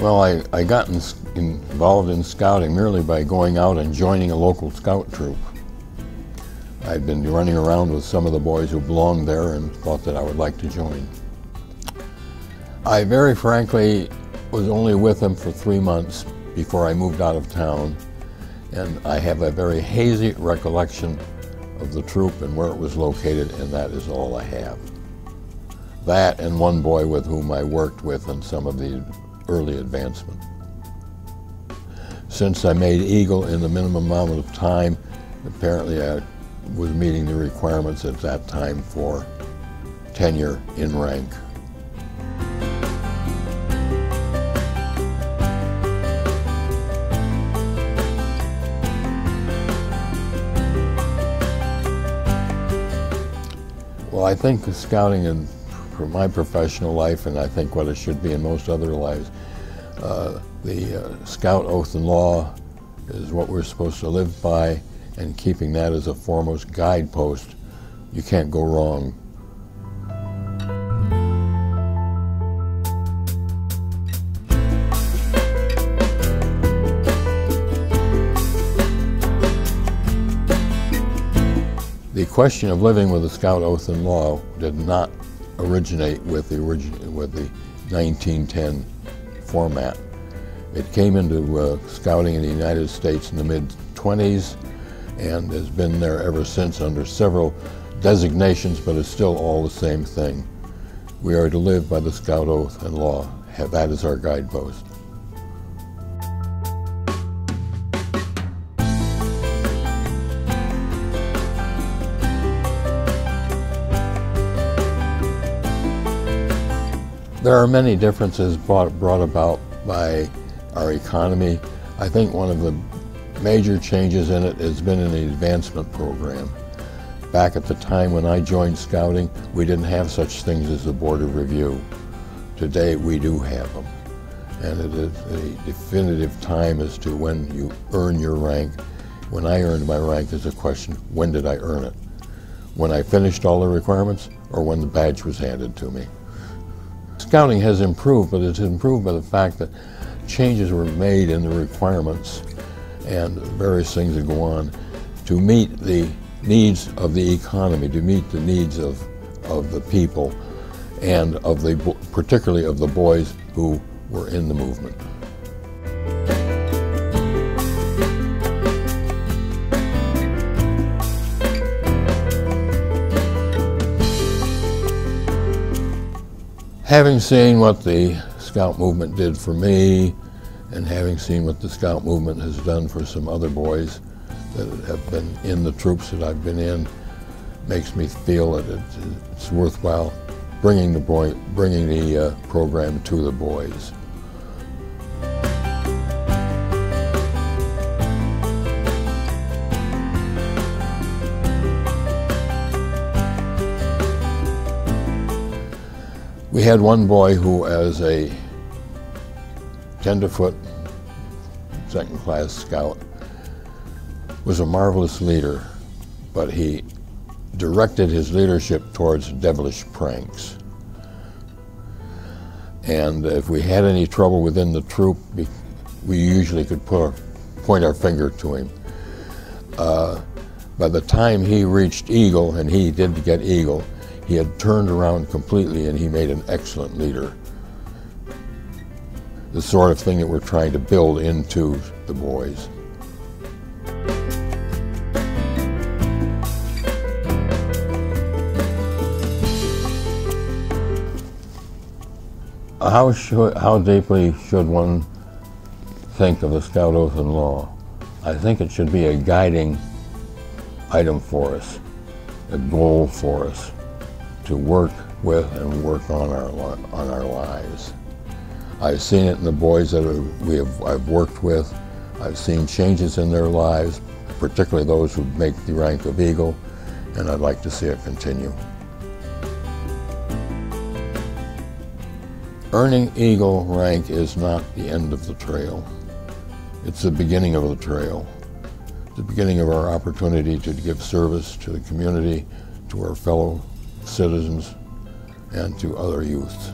Well, I got involved in scouting merely by going out and joining a local scout troop. I'd been running around with some of the boys who belonged there and thought that I would like to join. I very frankly was only with them for 3 months before I moved out of town, and I have a very hazy recollection of the troop and where it was located, and that is all I have. That and one boy with whom I worked with in some of the early advancement. Since I made Eagle in the minimum amount of time, apparently I was meeting the requirements at that time for tenure in rank. Well, I think scouting for my professional life, and I think what it should be in most other lives, the Scout Oath and Law is what we're supposed to live by, and keeping that as a foremost guidepost, you can't go wrong. The question of living with the Scout Oath and Law did not originate with the 1910 format. It came into scouting in the United States in the mid-20s and has been there ever since under several designations, but it's still all the same thing. We are to live by the Scout Oath and Law. That is our guidepost. There are many differences brought about by our economy. I think one of the major changes in it has been in the advancement program. Back at the time when I joined scouting, we didn't have such things as the Board of Review. Today we do have them. And it is a definitive time as to when you earn your rank. When I earned my rank is a question, when did I earn it? When I finished all the requirements, or when the badge was handed to me? Scouting has improved, but it's improved by the fact that changes were made in the requirements and various things that go on to meet the needs of the economy, to meet the needs of the people, and particularly of the boys who were in the movement. Having seen what the Scout movement did for me, and having seen what the Scout movement has done for some other boys that have been in the troops that I've been in, makes me feel that it's worthwhile bringing the program to the boys. We had one boy who, as a tenderfoot, second-class scout, was a marvelous leader, but he directed his leadership towards devilish pranks. And if we had any trouble within the troop, we usually could point our finger to him. By the time he reached Eagle, and he did get Eagle, he had turned around completely and he made an excellent leader. The sort of thing that we're trying to build into the boys. How deeply should one think of the Scout Oath and Law? I think it should be a guiding item for us, a goal for us to work with and work on our lives. I've seen it in the boys that I've worked with. I've seen changes in their lives, particularly those who make the rank of Eagle, and I'd like to see it continue. Earning Eagle rank is not the end of the trail. It's the beginning of the trail. The beginning of our opportunity to give service to the community, to our fellow citizens, and to other youth.